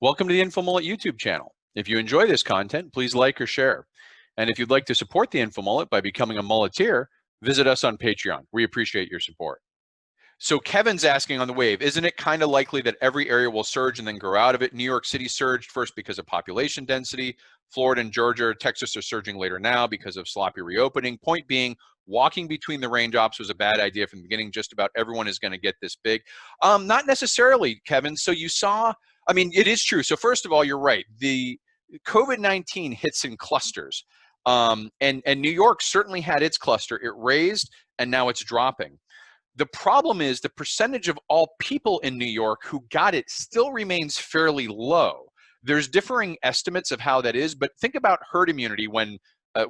Welcome to the InfoMullet YouTube channel. If you enjoy this content, please like or share. And if you'd like to support the InfoMullet by becoming a mulleteer, visit us on Patreon. We appreciate your support. So Kevin's asking on the wave, isn't it kind of likely that every area will surge and then grow out of it? New York City surged first because of population density. Florida and Georgia, Texas are surging later now because of sloppy reopening. Point being, walking between the raindrops was a bad idea from the beginning. Just about everyone is going to get this big. Not necessarily, Kevin. So you saw, I mean, it is true. So first of all, you're right. The COVID-19 hits in clusters. And New York certainly had its cluster. It raised and now it's dropping. The problem is the percentage of all people in New York who got it still remains fairly low. There's differing estimates of how that is, but think about herd immunity when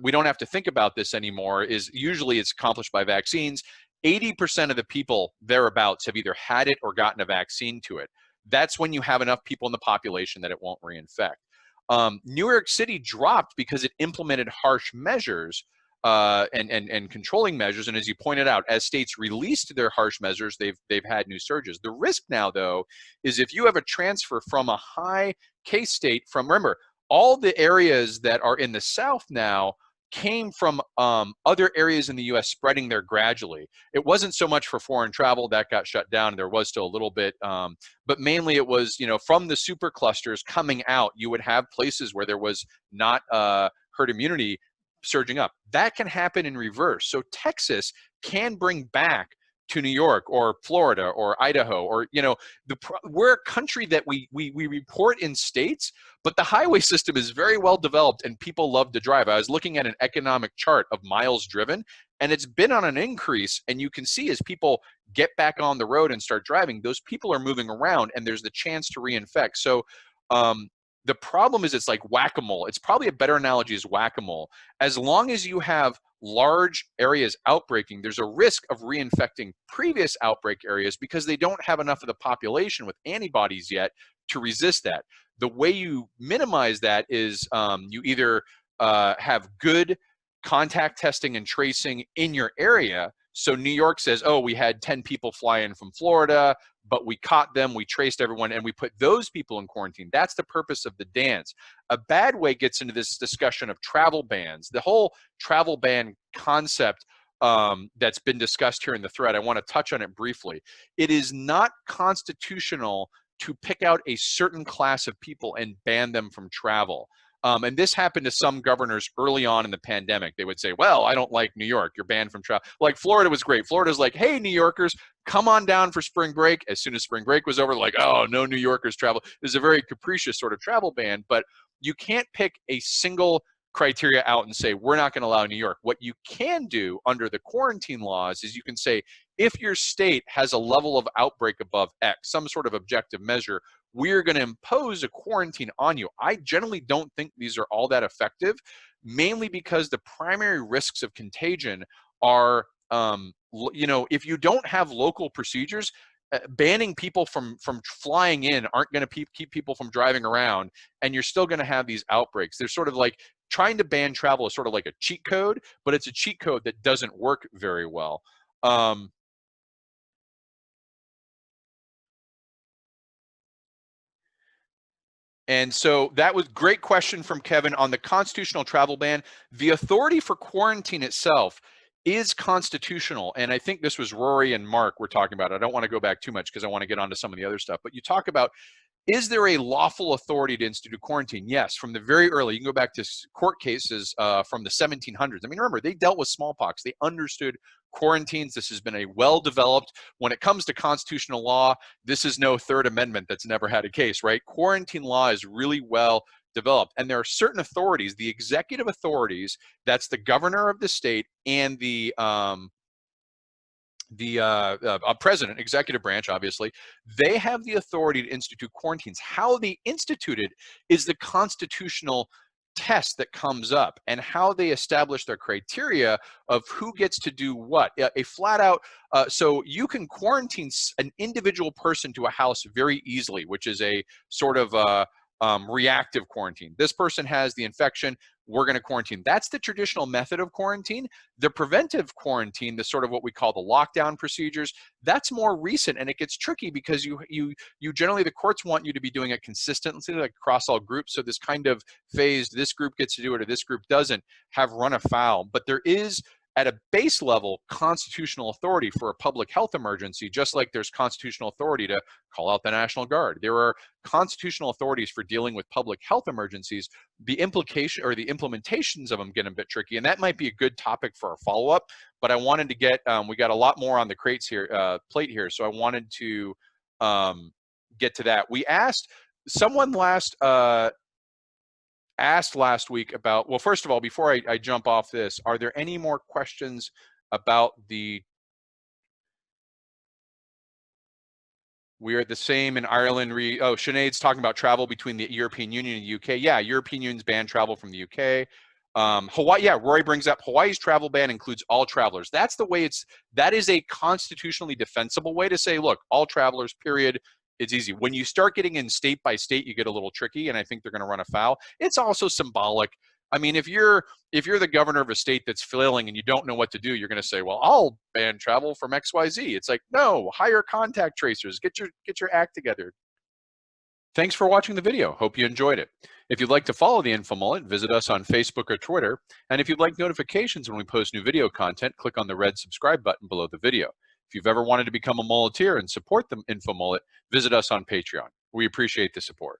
we don't have to think about this anymore. Is usually it's accomplished by vaccines. 80% of the people thereabouts have either had it or gotten a vaccine to it. That's when you have enough people in the population that it won't reinfect. New York City dropped because it implemented harsh measures and controlling measures. And as you pointed out, as states released their harsh measures, they've had new surges. The risk now, though, is if you have a transfer from a high case state from, remember, all the areas that are in the South now came from other areas in the U.S. spreading there gradually. It wasn't so much for foreign travel that got shut down. There was still a little bit, but mainly it was, from the super clusters coming out, you would have places where there was not herd immunity surging up. That can happen in reverse. So Texas can bring back to New York or Florida or Idaho or, we're a country that we report in states, but the highway system is very well developed and people love to drive. I was looking at an economic chart of miles driven and it's been on an increase, and you can see as people get back on the road and start driving, those people are moving around and there's the chance to reinfect. So the problem is it's like whack-a-mole. It's probably a better analogy is whack-a-mole. As long as you have large areas outbreaking, there's a risk of reinfecting previous outbreak areas because they don't have enough of the population with antibodies yet to resist that. The way you minimize that is you either have good contact testing and tracing in your area. So New York says, oh, we had 10 people fly in from Florida, but we caught them, we traced everyone, and we put those people in quarantine. That's the purpose of the dance. A bad way gets into this discussion of travel bans. The whole travel ban concept that's been discussed here in the thread, I want to touch on it briefly. It is not constitutional to pick out a certain class of people and ban them from travel. And this happened to some governors early on in the pandemic. They would say, well, I don't like New York. You're banned from travel. Like Florida was great. Florida's like, hey, New Yorkers, come on down for spring break. As soon as spring break was over, like, oh, no New Yorkers travel. There's a very capricious sort of travel ban, but you can't pick a single criteria out and say, we're not going to allow New York. What you can do under the quarantine laws is you can say, if your state has a level of outbreak above X, some sort of objective measure, we're going to impose a quarantine on you. I generally don't think these are all that effective, mainly because the primary risks of contagion are, if you don't have local procedures, banning people from flying in aren't going to keep people from driving around, and you're still going to have these outbreaks. They're sort of like trying to ban travel is sort of like a cheat code, but it's a cheat code that doesn't work very well. And so that was a great question from Kevin on the constitutional travel ban. The authority for quarantine itself is constitutional. And I think this was Rory and Mark we're talking about. I don't want to go back too much because I want to get onto some of the other stuff. But you talk about, is there a lawful authority to institute quarantine? Yes, from the very early. You can go back to court cases from the 1700s. I mean, remember, they dealt with smallpox. They understood quarantines. This has been a well-developed, when it comes to constitutional law, this is no Third Amendment that's never had a case, right? Quarantine law is really well developed. And there are certain authorities, the executive authorities, that's the governor of the state and the president, executive branch, obviously, they have the authority to institute quarantines. How they institute it is the constitutional test that comes up, and how they establish their criteria of who gets to do what. A flat out, so you can quarantine an individual person to a house very easily, which is a sort of reactive quarantine. This person has the infection. we're going to quarantine. That's the traditional method of quarantine. The preventive quarantine, the sort of what we call the lockdown procedures, that's more recent, and it gets tricky because you generally, the courts want you to be doing it consistently, like across all groups. So this kind of phased, this group gets to do it or this group doesn't, have run afoul. But there is, at a base level, constitutional authority for a public health emergency, just like there's constitutional authority to call out the National Guard. There are constitutional authorities for dealing with public health emergencies. The implication or the implementations of them get a bit tricky, and that might be a good topic for a follow-up. But I wanted to get, we got a lot more on the crates here, plate here, so I wanted to get to that. We asked someone asked last week about, well, first of all, before I jump off this, are there any more questions about the, we are the same in Ireland? Oh, Sinead's talking about travel between the European Union and the UK. Yeah, European Union's banned travel from the UK. Hawaii, yeah, Rory brings up Hawaii's travel ban includes all travelers. That's the way that is a constitutionally defensible way to say, look, all travelers, period. It's easy. When you start getting in state by state, you get a little tricky, and I think they're going to run afoul. It's also symbolic. I mean, if you're the governor of a state that's flailing and you don't know what to do, you're going to say, well, I'll ban travel from XYZ. It's like, no, hire contact tracers. Get your act together. Thanks for watching the video. Hope you enjoyed it. If you'd like to follow the InfoMullet, visit us on Facebook or Twitter. And if you'd like notifications when we post new video content, click on the red subscribe button below the video. If you've ever wanted to become a mulleteer and support the InfoMullet, visit us on Patreon. We appreciate the support.